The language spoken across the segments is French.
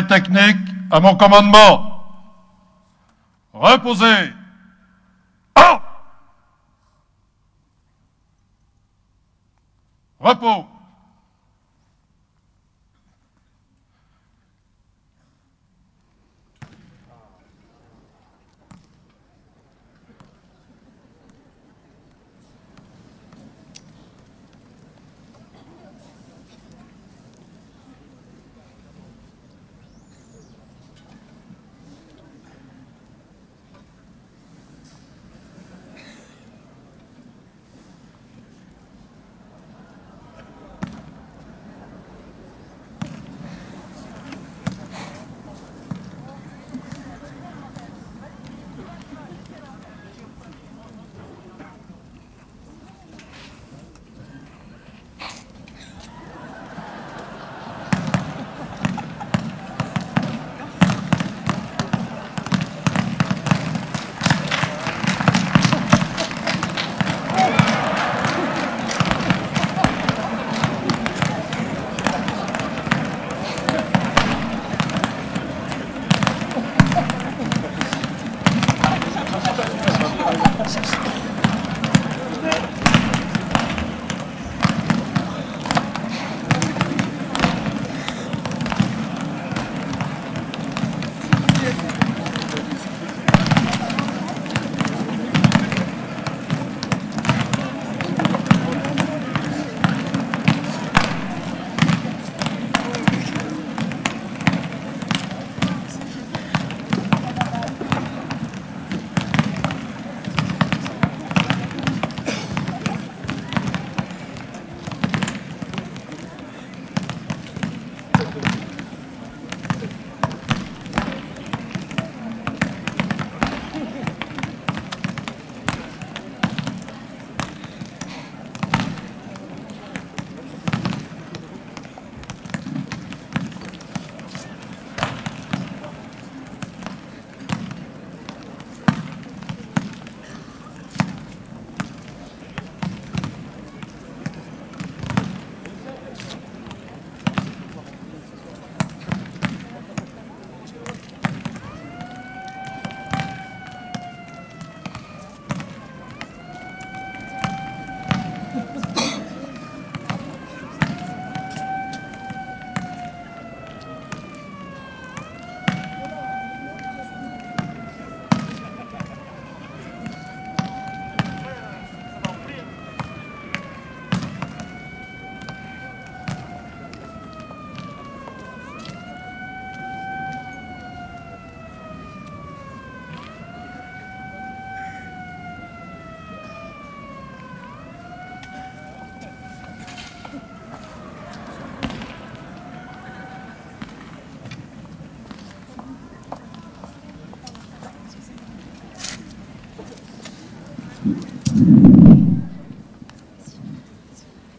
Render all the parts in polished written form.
technique à mon commandement. Reposez. Ah! Repos.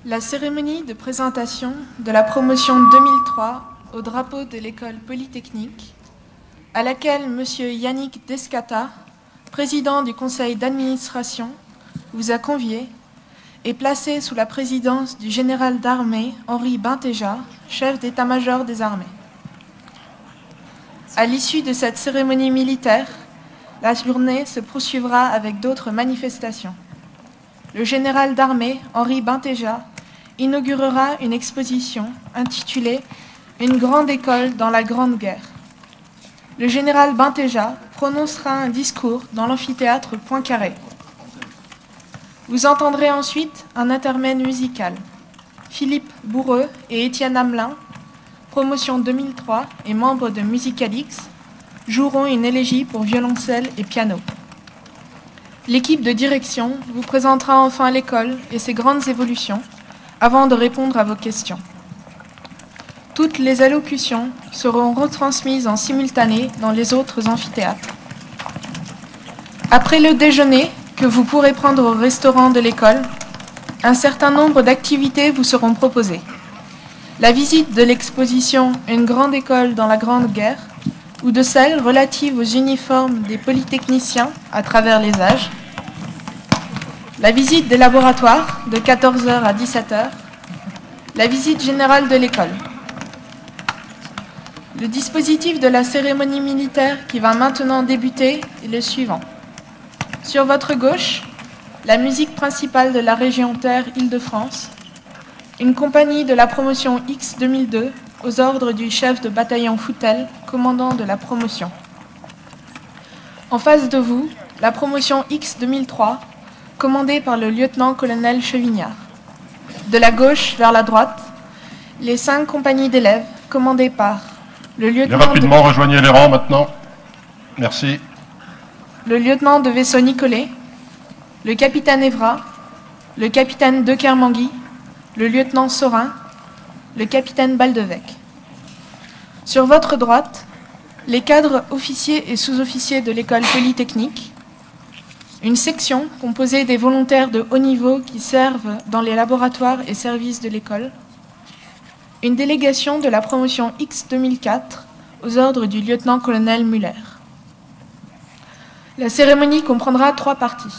La cérémonie de présentation de la promotion 2003 au drapeau de l'école polytechnique, à laquelle M. Yannick Descata, président du conseil d'administration, vous a convié, est placée sous la présidence du général d'armée Henri Bintéja, chef d'état-major des armées. À l'issue de cette cérémonie militaire, la journée se poursuivra avec d'autres manifestations. Le général d'armée Henri Bintéja inaugurera une exposition intitulée « Une grande école dans la Grande Guerre ». Le général Bintéja prononcera un discours dans l'amphithéâtre Poincaré. Vous entendrez ensuite un intermède musical. Philippe Bourreux et Étienne Hamelin, promotion 2003 et membres de Musicalix, joueront une élégie pour violoncelle et piano. L'équipe de direction vous présentera enfin l'école et ses grandes évolutions avant de répondre à vos questions. Toutes les allocutions seront retransmises en simultané dans les autres amphithéâtres. Après le déjeuner, que vous pourrez prendre au restaurant de l'école, un certain nombre d'activités vous seront proposées. La visite de l'exposition « Une grande école dans la Grande Guerre » ou de celle relative aux uniformes des polytechniciens à travers les âges, la visite des laboratoires de 14h à 17h, la visite générale de l'école. Le dispositif de la cérémonie militaire qui va maintenant débuter est le suivant. Sur votre gauche, la musique principale de la région Terre Île-de-France, une compagnie de la promotion X 2002 aux ordres du chef de bataillon Foutel, commandant de la promotion. En face de vous, la promotion X 2003, commandée par le lieutenant-colonel Chevignard. De la gauche vers la droite, les 5 compagnies d'élèves, commandées par le Et lieutenant rapidement, rejoignez les rangs maintenant. Merci. le lieutenant de vaisseau Nicolet, le capitaine Evra, le capitaine De Kermangui, le lieutenant Sorin, le capitaine Baldevec. Sur votre droite, les cadres officiers et sous-officiers de l'école polytechnique, une section composée des volontaires de haut niveau qui servent dans les laboratoires et services de l'école, une délégation de la promotion X 2004 aux ordres du lieutenant-colonel Muller. La cérémonie comprendra 3 parties.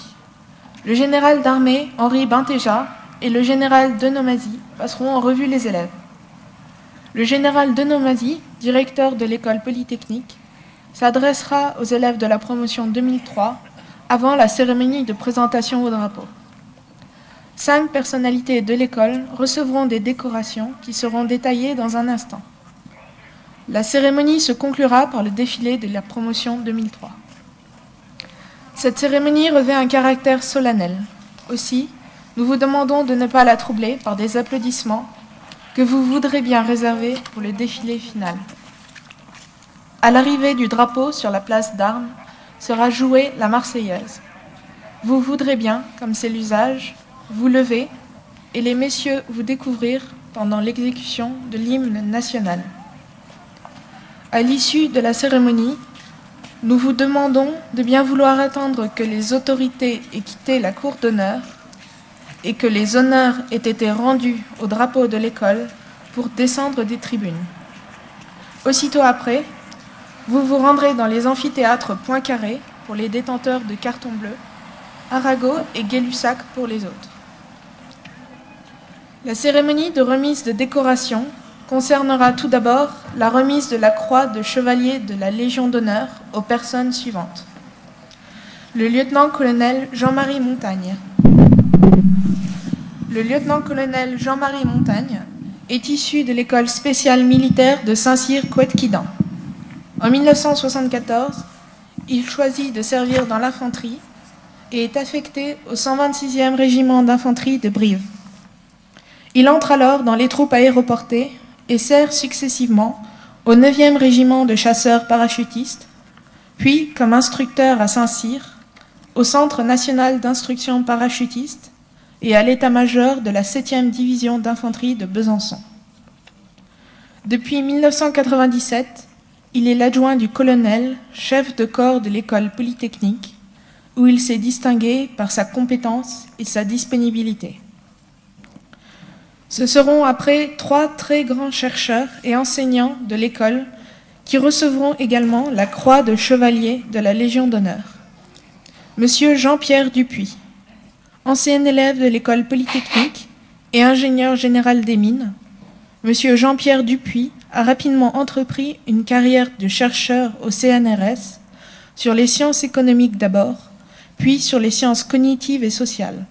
Le général d'armée Henri Bintéja et le général Denomazy passeront en revue les élèves. Le général Denomazy, directeur de l'école polytechnique, s'adressera aux élèves de la promotion 2003 avant la cérémonie de présentation au drapeau. 5 personnalités de l'école recevront des décorations qui seront détaillées dans un instant. La cérémonie se conclura par le défilé de la promotion 2003. Cette cérémonie revêt un caractère solennel. Aussi, nous vous demandons de ne pas la troubler par des applaudissements que vous voudrez bien réserver pour le défilé final. À l'arrivée du drapeau sur la place d'Armes sera jouée la Marseillaise. Vous voudrez bien, comme c'est l'usage, vous lever et les messieurs vous découvrir pendant l'exécution de l'hymne national. À l'issue de la cérémonie, nous vous demandons de bien vouloir attendre que les autorités aient quitté la cour d'honneur et que les honneurs aient été rendus au drapeau de l'école pour descendre des tribunes. Aussitôt après, vous vous rendrez dans les amphithéâtres Poincaré pour les détenteurs de carton bleu, Arago et Gay-Lussac pour les autres. La cérémonie de remise de décoration concernera tout d'abord la remise de la croix de chevalier de la Légion d'honneur aux personnes suivantes. Le lieutenant-colonel Jean-Marie Montagne. Le lieutenant-colonel Jean-Marie Montagne est issu de l'école spéciale militaire de Saint-Cyr-Couët-Quidan. En 1974, il choisit de servir dans l'infanterie et est affecté au 126e régiment d'infanterie de Brive. Il entre alors dans les troupes aéroportées et sert successivement au 9e régiment de chasseurs parachutistes, puis comme instructeur à Saint-Cyr, au Centre national d'instruction parachutiste et à l'état-major de la 7e division d'infanterie de Besançon. Depuis 1997, il est l'adjoint du colonel, chef de corps de l'école polytechnique, où il s'est distingué par sa compétence et sa disponibilité. Ce seront après 3 très grands chercheurs et enseignants de l'école qui recevront également la croix de chevalier de la Légion d'honneur. Monsieur Jean-Pierre Dupuis, ancien élève de l'école polytechnique et ingénieur général des mines, Monsieur Jean-Pierre Dupuis a rapidement entrepris une carrière de chercheur au CNRS sur les sciences économiques d'abord, puis sur les sciences cognitives et sociales.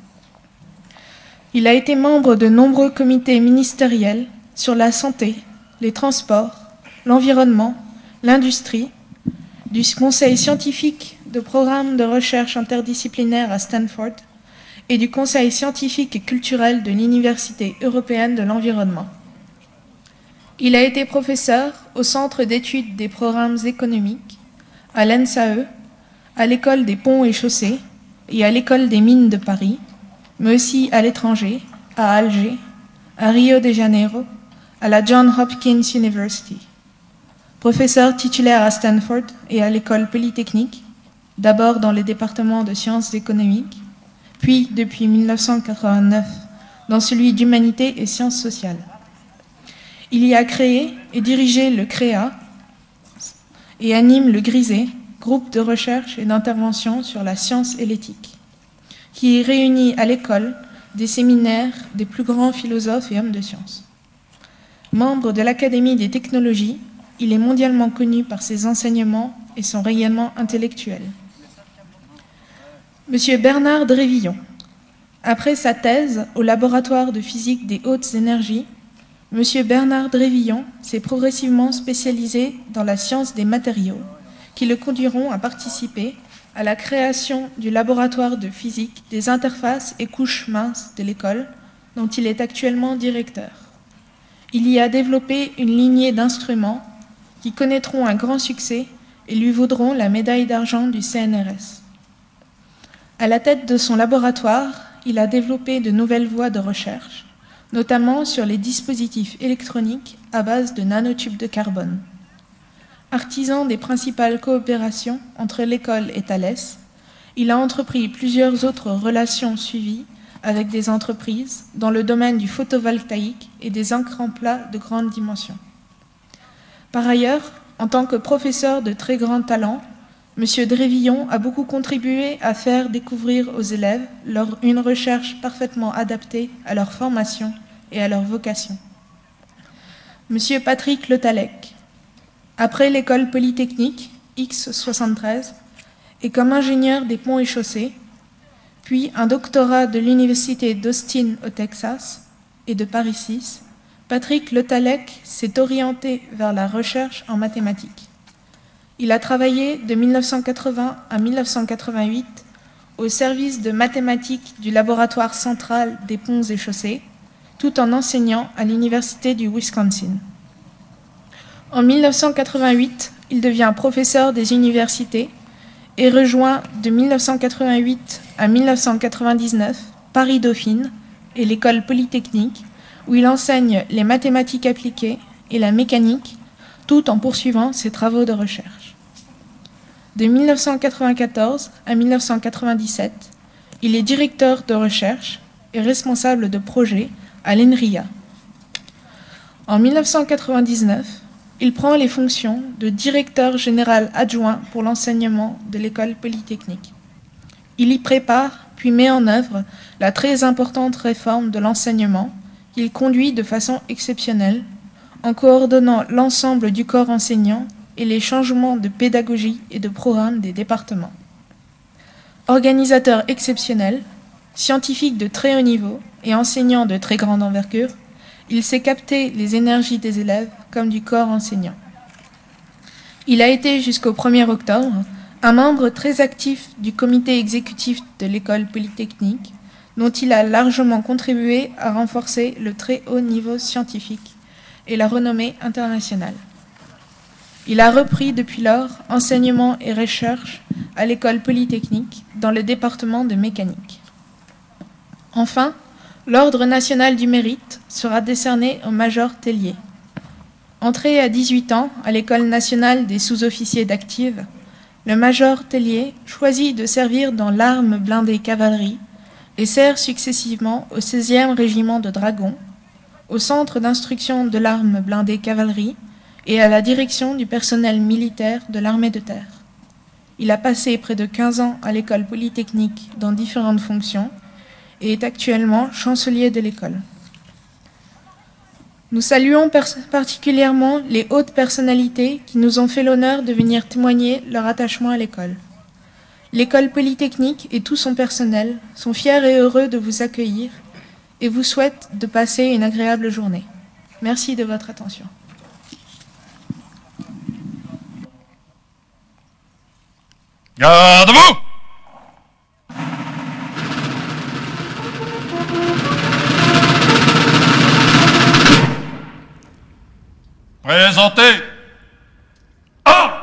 Il a été membre de nombreux comités ministériels sur la santé, les transports, l'environnement, l'industrie, du conseil scientifique de programmes de recherche interdisciplinaire à Stanford et du conseil scientifique et culturel de l'Université européenne de l'environnement. Il a été professeur au Centre d'études des programmes économiques, à l'ENSAE, à l'École des ponts et chaussées et à l'École des mines de Paris, mais aussi à l'étranger, à Alger, à Rio de Janeiro, à la Johns Hopkins University. Professeur titulaire à Stanford et à l'école polytechnique, d'abord dans le département de sciences économiques, puis depuis 1989 dans celui d'humanité et sciences sociales. Il y a créé et dirigé le CREA et anime le GRISE, groupe de recherche et d'intervention sur la science et l'éthique, qui réunit à l'école des séminaires des plus grands philosophes et hommes de science. Membre de l'Académie des technologies, il est mondialement connu par ses enseignements et son rayonnement intellectuel. Monsieur Bernard Drévillon. Après sa thèse au laboratoire de physique des hautes énergies, Monsieur Bernard Drévillon s'est progressivement spécialisé dans la science des matériaux, qui le conduiront à participer à la création du laboratoire de physique des interfaces et couches minces de l'école, dont il est actuellement directeur. Il y a développé une lignée d'instruments qui connaîtront un grand succès et lui vaudront la médaille d'argent du CNRS. À la tête de son laboratoire, il a développé de nouvelles voies de recherche, notamment sur les dispositifs électroniques à base de nanotubes de carbone. Artisan des principales coopérations entre l'école et Thales, il a entrepris plusieurs autres relations suivies avec des entreprises dans le domaine du photovoltaïque et des écrans plats de grande dimension. Par ailleurs, en tant que professeur de très grand talent, M. Drévillon a beaucoup contribué à faire découvrir aux élèves une recherche parfaitement adaptée à leur formation et à leur vocation. M. Patrick Le Tallec, après l'école polytechnique X73 et comme ingénieur des ponts et chaussées, puis un doctorat de l'université d'Austin au Texas et de Paris 6, Patrick Le Tallec s'est orienté vers la recherche en mathématiques. Il a travaillé de 1980 à 1988 au service de mathématiques du laboratoire central des ponts et chaussées, tout en enseignant à l'université du Wisconsin. En 1988, il devient professeur des universités et rejoint de 1988 à 1999 Paris-Dauphine et l'école polytechnique, où il enseigne les mathématiques appliquées et la mécanique, tout en poursuivant ses travaux de recherche. De 1994 à 1997, il est directeur de recherche et responsable de projet à l'ENRIA. En 1999, il prend les fonctions de directeur général adjoint pour l'enseignement de l'école polytechnique. Il y prépare puis met en œuvre la très importante réforme de l'enseignement qu'il conduit de façon exceptionnelle en coordonnant l'ensemble du corps enseignant et les changements de pédagogie et de programme des départements. Organisateur exceptionnel, scientifique de très haut niveau et enseignant de très grande envergure, il sait capter les énergies des élèves comme du corps enseignant. Il a été jusqu'au 1er octobre un membre très actif du comité exécutif de l'école polytechnique, dont il a largement contribué à renforcer le très haut niveau scientifique et la renommée internationale. Il a repris depuis lors enseignement et recherche à l'école polytechnique dans le département de mécanique. Enfin, l'Ordre national du mérite sera décerné au major Tellier. Entré à 18 ans à l'École nationale des sous-officiers d'active, le major Tellier choisit de servir dans l'arme blindée cavalerie et sert successivement au 16e régiment de dragons, au centre d'instruction de l'arme blindée cavalerie et à la direction du personnel militaire de l'armée de terre. Il a passé près de 15 ans à l'école polytechnique dans différentes fonctions et est actuellement chancelier de l'école. Nous saluons particulièrement les hautes personnalités qui nous ont fait l'honneur de venir témoigner leur attachement à l'école. L'école polytechnique et tout son personnel sont fiers et heureux de vous accueillir et vous souhaitent de passer une agréable journée. Merci de votre attention. Garde-vous! Présentez un.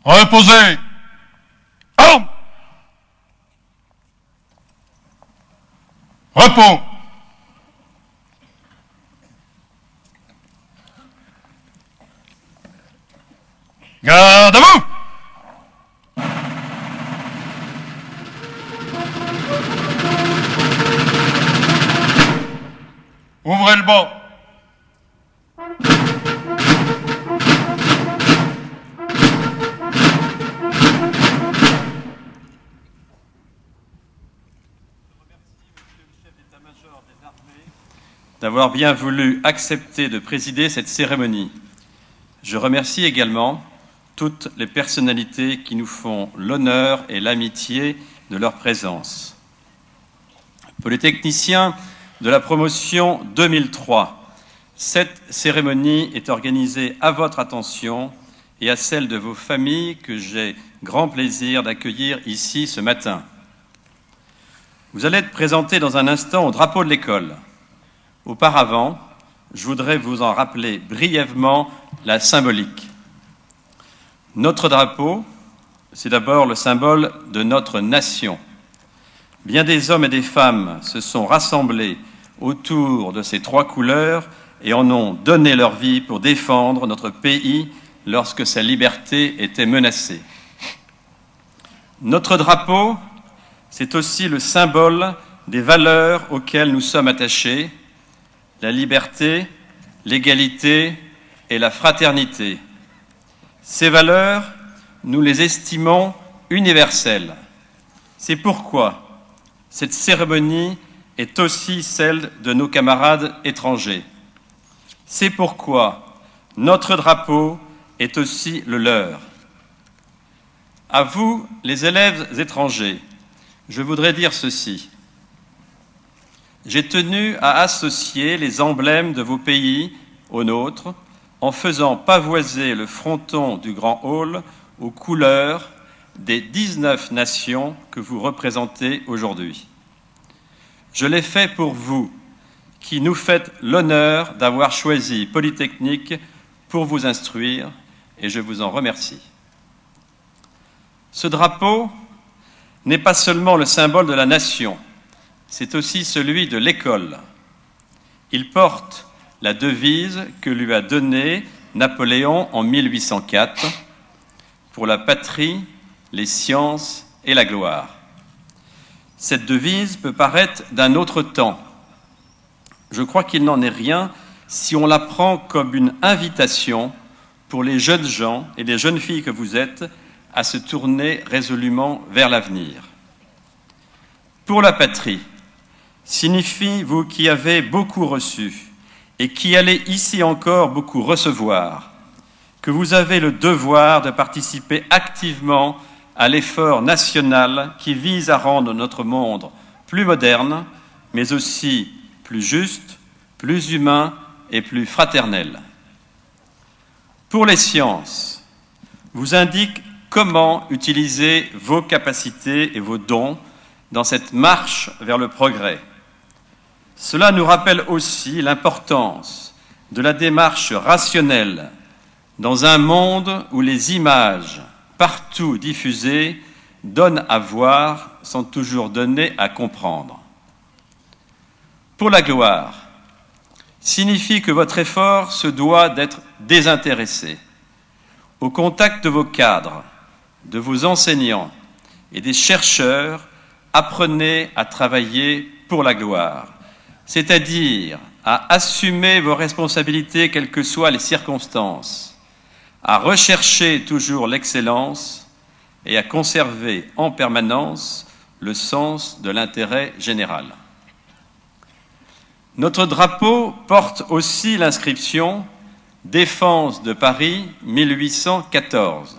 Reposez. Armes. Repos. Garde à vous. Ouvrez le banc. D'avoir bien voulu accepter de présider cette cérémonie. Je remercie également toutes les personnalités qui nous font l'honneur et l'amitié de leur présence. Pour les techniciens de la promotion 2003, cette cérémonie est organisée à votre attention et à celle de vos familles que j'ai grand plaisir d'accueillir ici ce matin. Vous allez être présentés dans un instant au drapeau de l'école. Auparavant, je voudrais vous en rappeler brièvement la symbolique. Notre drapeau, c'est d'abord le symbole de notre nation. Bien des hommes et des femmes se sont rassemblés autour de ces trois couleurs et en ont donné leur vie pour défendre notre pays lorsque sa liberté était menacée. Notre drapeau, c'est aussi le symbole des valeurs auxquelles nous sommes attachés, la liberté, l'égalité et la fraternité. Ces valeurs, nous les estimons universelles. C'est pourquoi cette cérémonie est aussi celle de nos camarades étrangers. C'est pourquoi notre drapeau est aussi le leur. À vous, les élèves étrangers, je voudrais dire ceci. J'ai tenu à associer les emblèmes de vos pays aux nôtres en faisant pavoiser le fronton du Grand Hall aux couleurs des 19 nations que vous représentez aujourd'hui. Je l'ai fait pour vous, qui nous faites l'honneur d'avoir choisi Polytechnique pour vous instruire, et je vous en remercie. Ce drapeau n'est pas seulement le symbole de la nation, c'est aussi celui de l'école. Il porte la devise que lui a donnée Napoléon en 1804 « Pour la patrie, les sciences et la gloire ». Cette devise peut paraître d'un autre temps. Je crois qu'il n'en est rien si on la prend comme une invitation pour les jeunes gens et les jeunes filles que vous êtes à se tourner résolument vers l'avenir. Pour la patrie signifie, vous qui avez beaucoup reçu et qui allez ici encore beaucoup recevoir, que vous avez le devoir de participer activement à l'effort national qui vise à rendre notre monde plus moderne, mais aussi plus juste, plus humain et plus fraternel. Pour les sciences, vous indique comment utiliser vos capacités et vos dons dans cette marche vers le progrès. Cela nous rappelle aussi l'importance de la démarche rationnelle dans un monde où les images, partout diffusées, donnent à voir sans toujours donner à comprendre. Pour la gloire, signifie que votre effort se doit d'être désintéressé. Au contact de vos cadres, de vos enseignants et des chercheurs, apprenez à travailler pour la gloire, c'est-à-dire à assumer vos responsabilités quelles que soient les circonstances, à rechercher toujours l'excellence et à conserver en permanence le sens de l'intérêt général. Notre drapeau porte aussi l'inscription « Défense de Paris 1814 ».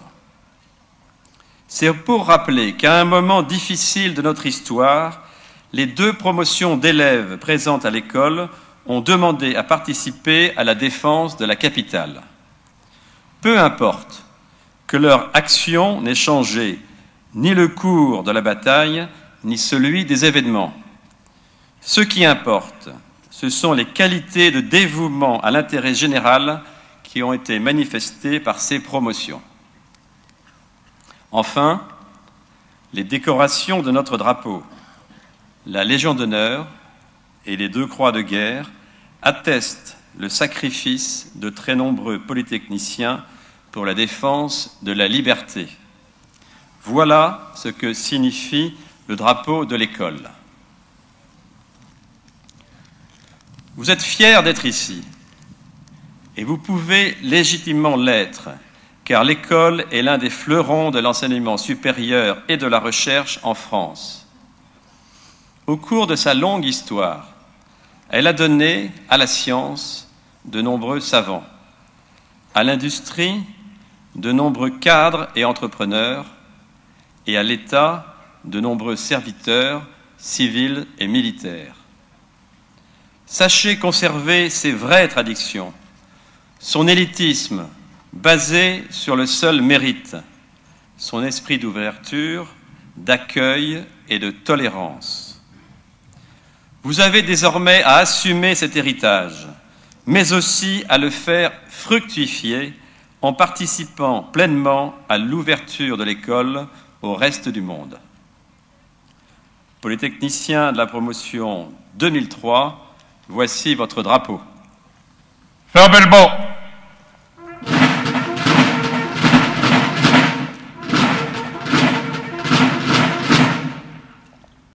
C'est pour rappeler qu'à un moment difficile de notre histoire, les deux promotions d'élèves présentes à l'école ont demandé à participer à la défense de la capitale. Peu importe que leur action n'ait changé ni le cours de la bataille, ni celui des événements. Ce qui importe, ce sont les qualités de dévouement à l'intérêt général qui ont été manifestées par ces promotions. Enfin, les décorations de notre drapeau, la Légion d'honneur et les 2 croix de guerre attestent le sacrifice de très nombreux polytechniciens pour la défense de la liberté. Voilà ce que signifie le drapeau de l'école. Vous êtes fiers d'être ici, et vous pouvez légitimement l'être, car l'école est l'un des fleurons de l'enseignement supérieur et de la recherche en France. Au cours de sa longue histoire, elle a donné à la science de nombreux savants, à l'industrie de nombreux cadres et entrepreneurs, et à l'État de nombreux serviteurs civils et militaires. Sachez conserver ses vraies traditions, son élitisme basé sur le seul mérite, son esprit d'ouverture, d'accueil et de tolérance. Vous avez désormais à assumer cet héritage, mais aussi à le faire fructifier en participant pleinement à l'ouverture de l'école au reste du monde. Polytechnicien de la promotion 2003, voici votre drapeau. Faire belle banc.